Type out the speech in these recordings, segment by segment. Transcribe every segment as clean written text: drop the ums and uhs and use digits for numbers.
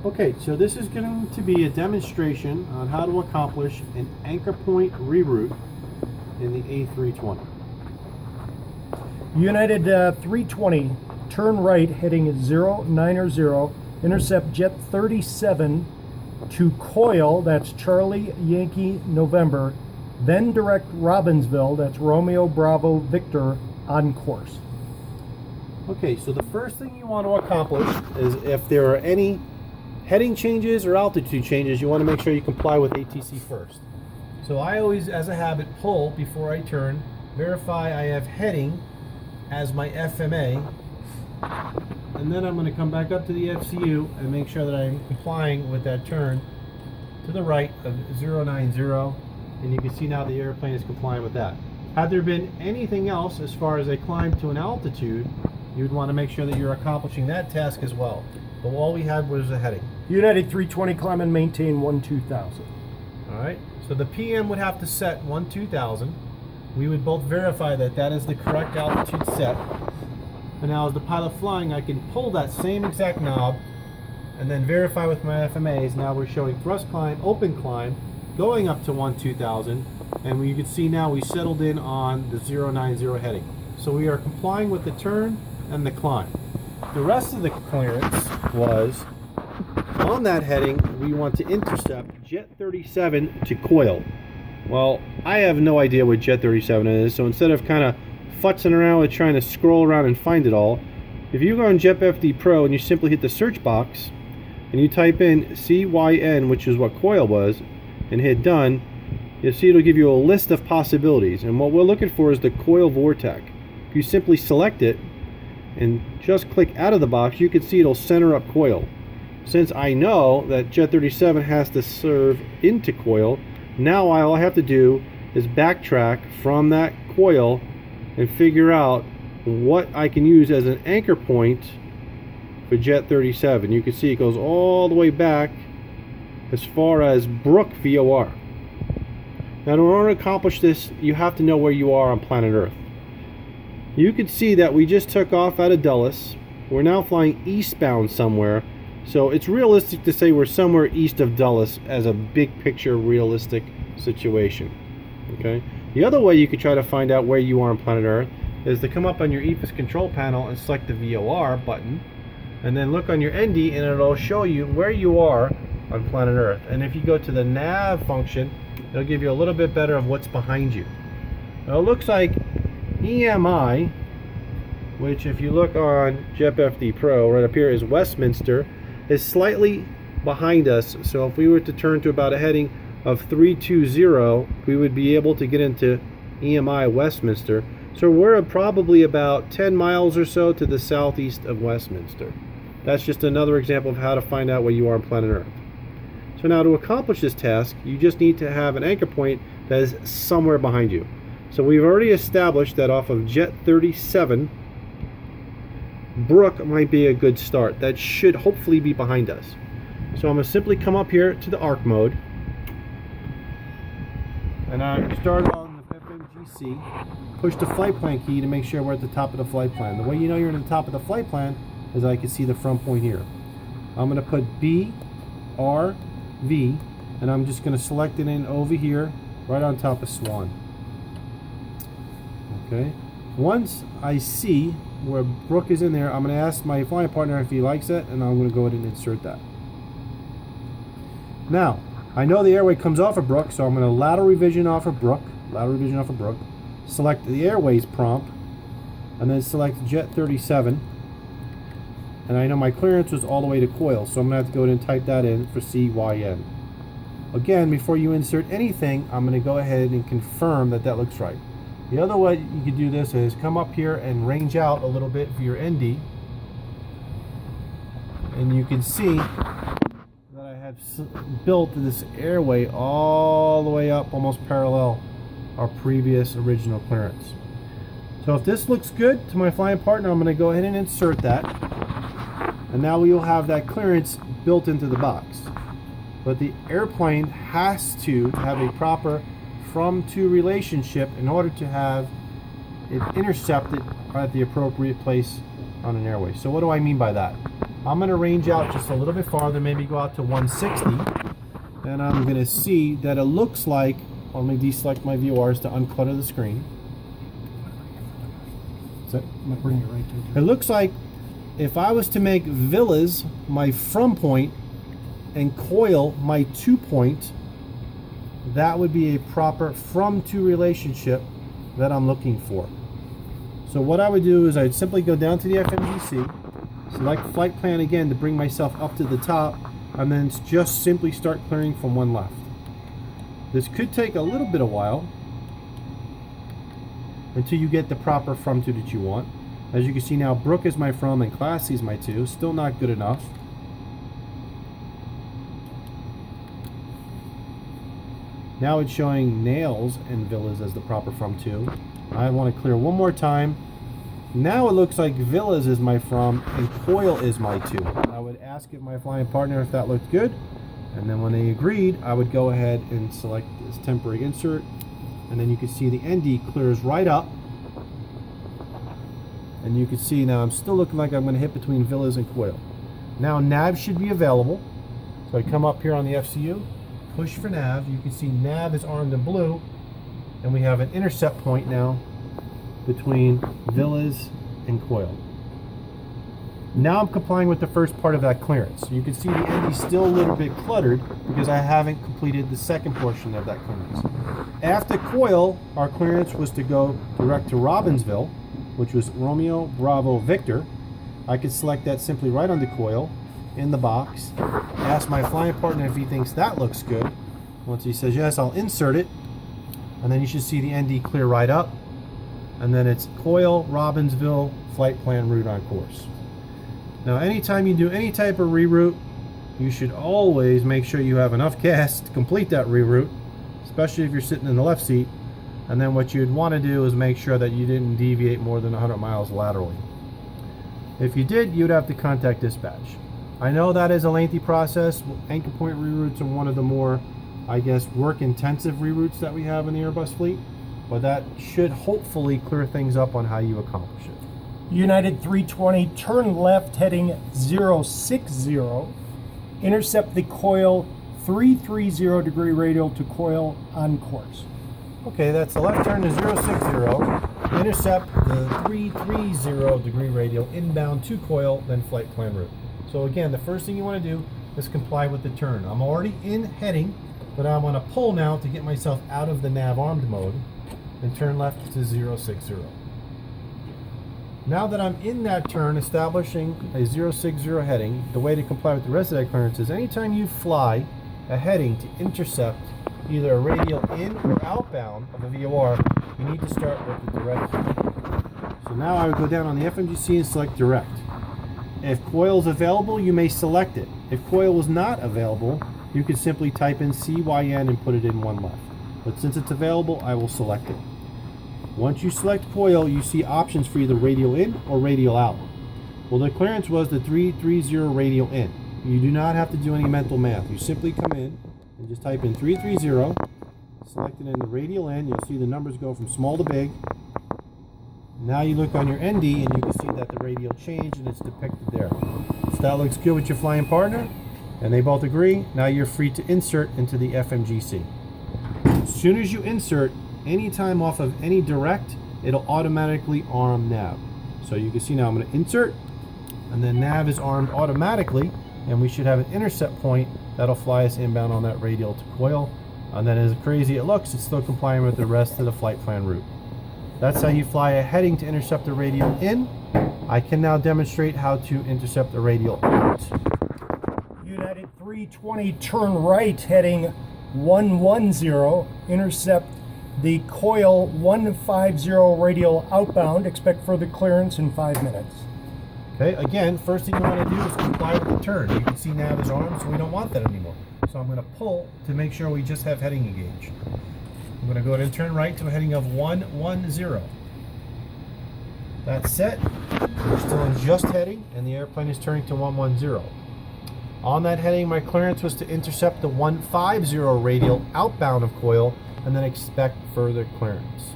Okay, so this is going to be a demonstration on how to accomplish an anchor point reroute in the A320. United 320, turn right heading 090, intercept jet 37 to Coyle, that's Charlie Yankee November, then direct Robbinsville, that's Romeo Bravo Victor, on course. Okay, so the first thing you want to accomplish is if there are any heading changes or altitude changes, you want to make sure you comply with ATC first. So I always, as a habit, pull before I turn, verify I have heading as my FMA, and then I'm going to come back up to the FCU and make sure that I'm complying with that turn to the right of 090, and you can see now the airplane is complying with that. Had there been anything else as far as a climb to an altitude, you'd want to make sure that you're accomplishing that task as well. But all we had was a heading. United 320, climb and maintain 12,000. Alright, so the PM would have to set 12,000. We would both verify that that is the correct altitude set. And now as the pilot flying, I can pull that same exact knob and then verify with my FMAs. Now we're showing thrust climb, open climb, going up to 12,000. And you can see now we settled in on the 090 heading. So we are complying with the turn and the climb. The rest of the clearance was, on that heading, we want to intercept Jet 37 to Coyle. Well, I have no idea what Jet 37 is, so instead of kind of futzing around with trying to scroll around and find it all, if you go on JetFD Pro and you simply hit the search box and you type in CYN, which is what Coyle was, and hit done, you'll see it'll give you a list of possibilities. And what we're looking for is the Coyle Vortex. If you simply select it and just click out of the box, you can see it'll center up Coyle. Since I know that Jet 37 has to serve into Coyle, now all I have to do is backtrack from that Coyle and figure out what I can use as an anchor point for Jet 37. You can see it goes all the way back as far as Brook VOR. Now, in order to accomplish this, you have to know where you are on planet Earth. You can see that we just took off out of Dulles. We're now flying eastbound somewhere. So it's realistic to say we're somewhere east of Dulles as a big picture realistic situation. Okay. The other way you could try to find out where you are on planet Earth is to come up on your EFIS control panel and select the VOR button, and then look on your ND and it'll show you where you are on planet Earth. And if you go to the nav function, it'll give you a little bit better of what's behind you. Now it looks like EMI, which if you look on JetFD Pro right up here is Westminster, is slightly behind us. So if we were to turn to about a heading of 320, we would be able to get into EMI Westminster. So we're probably about 10 miles or so to the southeast of Westminster. That's just another example of how to find out where you are on planet Earth. So now to accomplish this task, you just need to have an anchor point that is somewhere behind you. So we've already established that off of Jet 37, Brook might be a good start. That should hopefully be behind us. So I'm going to simply come up here to the arc mode, and I start on the FMGC, push the flight plan key to make sure we're at the top of the flight plan. The way you know you're at the top of the flight plan is I can see the front point here. I'm going to put B, R, V, and I'm just going to select it in over here, right on top of Swan. Okay. Once I see where Brook is in there, I'm going to ask my flying partner if he likes it, and I'm going to go ahead and insert that. Now, I know the airway comes off of Brook, so I'm going to lateral revision off of Brook, select the airways prompt, and then select Jet 37. And I know my clearance was all the way to Coyle, so I'm going to have to go ahead and type that in for CYN. Again, before you insert anything, I'm going to go ahead and confirm that that looks right. The other way you could do this is come up here and range out a little bit for your ND. And you can see that I have built this airway all the way up, almost parallel our previous original clearance. So if this looks good to my flying partner, I'm going to go ahead and insert that. And now we will have that clearance built into the box. But the airplane has to have a proper from-to relationship in order to have it intercepted at the appropriate place on an airway. So what do I mean by that? I'm going to range out just a little bit farther, maybe go out to 160. And I'm going to see that it looks like, let me deselect my VORs to unclutter the screen. I'm going to bring it right to It looks like if I was to make villas my from point and coil my to point, that would be a proper from to relationship that I'm looking for. So what I would do is I'd simply go down to the FMGC, select flight plan again to bring myself up to the top, and then just simply start clearing from one left. This could take a little bit of while until you get the proper from to that you want. As you can see now, Brook is my from and Classy is my to. Still not good enough. Now it's showing Nails and Villas as the proper from to. I want to clear one more time. Now it looks like Villas is my from and Coil is my to. I would ask if my flying partner if that looked good, and then when they agreed, I would go ahead and select this temporary insert, and then you can see the ND clears right up. And you can see now I'm still looking like I'm going to hit between Villas and Coil. Now nav should be available. So I come up here on the FCU, push for nav. You can see nav is armed in blue, and we have an intercept point now between Villas and Coil. Now I'm complying with the first part of that clearance. You can see the ND is still a little bit cluttered because I haven't completed the second portion of that clearance. After Coil, our clearance was to go direct to Robbinsville, which was Romeo Bravo Victor. I could select that simply right on the Coil in the box. Ask my flying partner if he thinks that looks good. Once he says yes, I'll insert it, and then you should see the ND clear right up, and then it's Coil, Robbinsville, flight plan route on course. Now anytime you do any type of reroute, you should always make sure you have enough gas to complete that reroute, especially if you're sitting in the left seat. And then what you'd want to do is make sure that you didn't deviate more than 100 miles laterally. If you did, you'd have to contact dispatch. I know that is a lengthy process. Anchor point reroutes are one of the more, I guess, work-intensive reroutes that we have in the Airbus fleet, but that should hopefully clear things up on how you accomplish it. United 320, turn left heading 060, intercept the coil 330 degree radial to coil on course. Okay, that's the left turn to 060, intercept the 330 degree radial inbound to coil, then flight plan route. So again, the first thing you want to do is comply with the turn. I'm already in heading, but I want to pull now to get myself out of the nav armed mode and turn left to 060. Now that I'm in that turn, establishing a 060 heading, the way to comply with the rest of that clearance is anytime you fly a heading to intercept either a radial in or outbound of a VOR, you need to start with the direct. So now I would go down on the FMGC and select direct. If coil is available, you may select it. If coil is not available, you can simply type in CYN and put it in one left. But since it's available, I will select it. Once you select coil, you see options for either radial in or radial out. Well, the clearance was the 330 radial in. You do not have to do any mental math. You simply come in and just type in 330, select it in the radial in. You'll see the numbers go from small to big. Now you look on your ND and you can see that the radial changed and it's depicted there. So that looks good with your flying partner, and they both agree. Now you're free to insert into the FMGC. As soon as you insert, anytime off of any direct, it'll automatically arm nav. So you can see now I'm going to insert, and then nav is armed automatically, and we should have an intercept point that'll fly us inbound on that radial to coil. And then as crazy it looks, it's still complying with the rest of the flight plan route. That's how you fly a heading to intercept a radial in. I can now demonstrate how to intercept a radial out. United 320, turn right heading 110, intercept the coil 150 radial outbound. Expect further clearance in 5 minutes. Okay, again, first thing you want to do is comply with the turn. You can see nav is armed, so we don't want that anymore. So I'm going to pull to make sure we just have heading engaged. I'm going to go ahead and turn right to a heading of 110. That's set. We're still in just heading, and the airplane is turning to 110. On that heading, my clearance was to intercept the 150 radial outbound of coil, and then expect further clearance.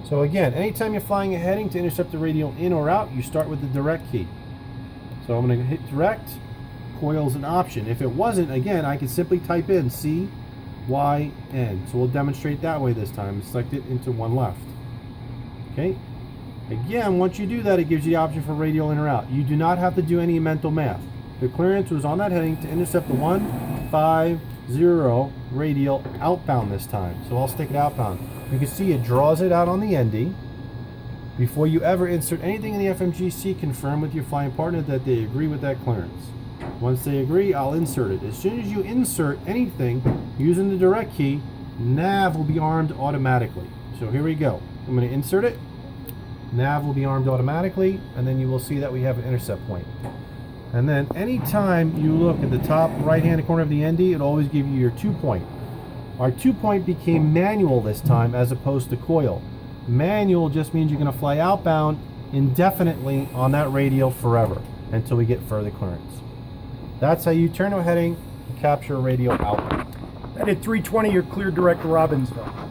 So again, anytime you're flying a heading to intercept the radial in or out, you start with the direct key. So I'm going to hit direct. Coil's an option. If it wasn't, again, I can simply type in C, Y, N. So we'll demonstrate that way this time. Select it into one left. Okay. Again, once you do that, it gives you the option for radial in or out. You do not have to do any mental math. The clearance was on that heading to intercept the 150 radial outbound this time. So I'll stick it outbound. You can see it draws it out on the ND. Before you ever insert anything in the FMGC, confirm with your flying partner that they agree with that clearance. Once they agree, I'll insert it. As soon as you insert anything using the direct key, nav will be armed automatically. So here we go. I'm going to insert it. Nav will be armed automatically, and then you will see that we have an intercept point. And then anytime you look at the top right-hand corner of the ND, it'll always give you your 2-point. Our 2-point became manual this time as opposed to coil. Manual just means you're going to fly outbound indefinitely on that radial forever until we get further clearance. That's how you turn a heading and capture a radial outbound. United 320, you're clear direct Robbinsville.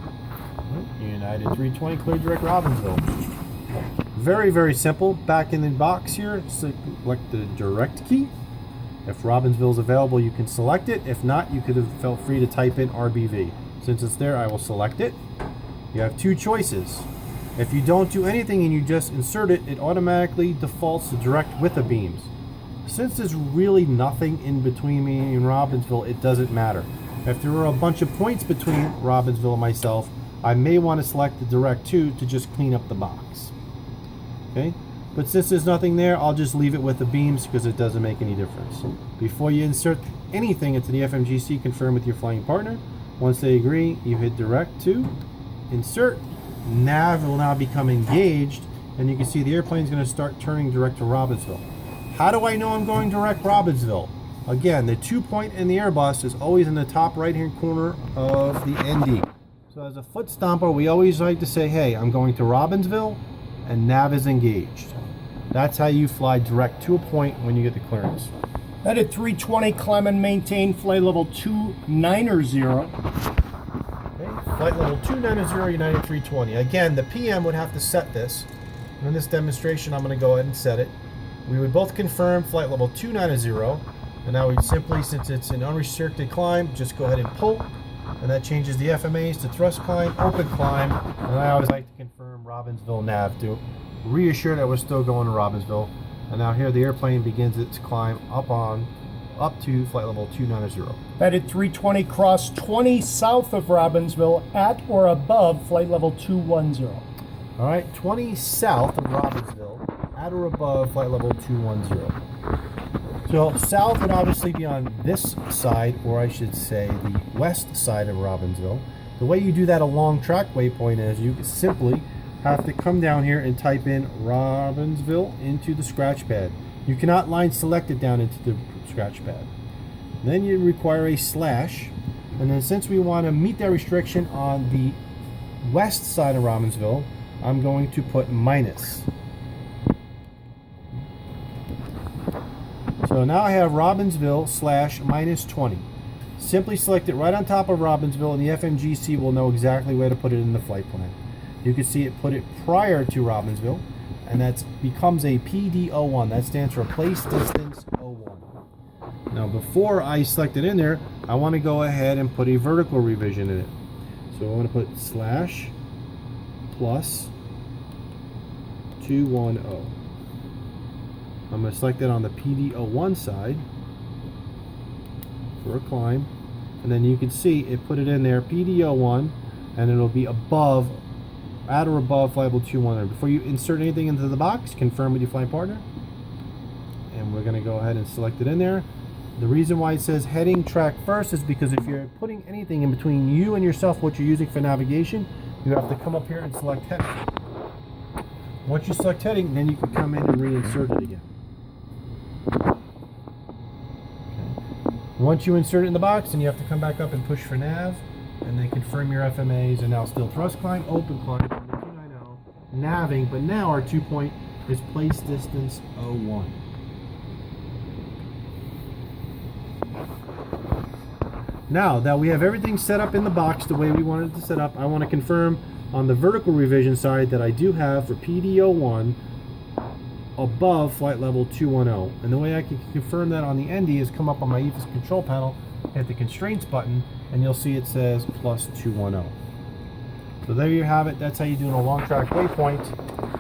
United 320, clear direct Robbinsville. Very, very simple. Back in the box here, select the direct key. If Robbinsville is available, you can select it. If not, you could have felt free to type in RBV. Since it's there, I will select it. You have two choices. If you don't do anything and you just insert it, it automatically defaults to direct with the beams. Since there's really nothing in between me and Robbinsville, it doesn't matter. If there were a bunch of points between Robbinsville and myself, I may want to select the direct 2 to just clean up the box. Okay? But since there's nothing there, I'll just leave it with the beams because it doesn't make any difference. Before you insert anything into the FMGC, confirm with your flying partner. Once they agree, you hit direct 2, insert. Nav will now become engaged, and you can see the airplane is going to start turning direct to Robbinsville. How do I know I'm going direct Robbinsville? Again, the 2-point in the Airbus is always in the top right-hand corner of the ND. So as a foot stomper, we always like to say, hey, I'm going to Robbinsville, and nav is engaged. That's how you fly direct to a point when you get the clearance. United 320, climb and maintain flight level 290. Flight level 290, United 320. Again, the PM would have to set this. And in this demonstration, I'm going to go ahead and set it. We would both confirm flight level 290. And now we'd simply, since it's an unrestricted climb, just go ahead and pull. And that changes the FMAs to thrust climb, open climb. And I always like to confirm Robbinsville nav to reassure that we're still going to Robbinsville. And now here the airplane begins its climb up to flight level 290. United 320, cross 20 south of Robbinsville at or above flight level 210. All right, 20 south of Robbinsville at or above flight level 210. So south would obviously be on this side, or I should say the west side of Robbinsville. The way you do that along track waypoint is you simply have to come down here and type in Robbinsville into the scratch pad. You cannot line select it down into the scratch pad. Then you require a slash, and then since we want to meet that restriction on the west side of Robbinsville, I'm going to put minus. So now I have Robbinsville / minus 20. Simply select it right on top of Robbinsville, and the FMGC will know exactly where to put it in the flight plan. You can see it put it prior to Robbinsville, and that becomes a PD01. That stands for Place Distance 01. Now before I select it in there, I want to go ahead and put a vertical revision in it. So I want to put /+210. I'm going to select that on the PD01 side for a climb, and then you can see it put it in there PD01, and it'll be above, at or above flight level 210. Before you insert anything into the box, confirm with your flight partner, and we're going to go ahead and select it in there. The reason why it says heading track first is because if you're putting anything in between you and yourself, what you're using for navigation, you have to come up here and select heading. Once you select heading, then you can come in and reinsert it again. Okay. Once you insert it in the box, then you have to come back up and push for nav, and then confirm your FMAs, and now still thrust climb, open climb, 290, naving, but now our 2-point is place distance 01. Now that we have everything set up in the box the way we wanted it to set up, I want to confirm on the vertical revision side that I do have for PD01 above flight level 210. And the way I can confirm that on the ND is come up on my EFIS control panel, hit the constraints button, and you'll see it says plus 210. So there you have it. That's how you do a long track waypoint.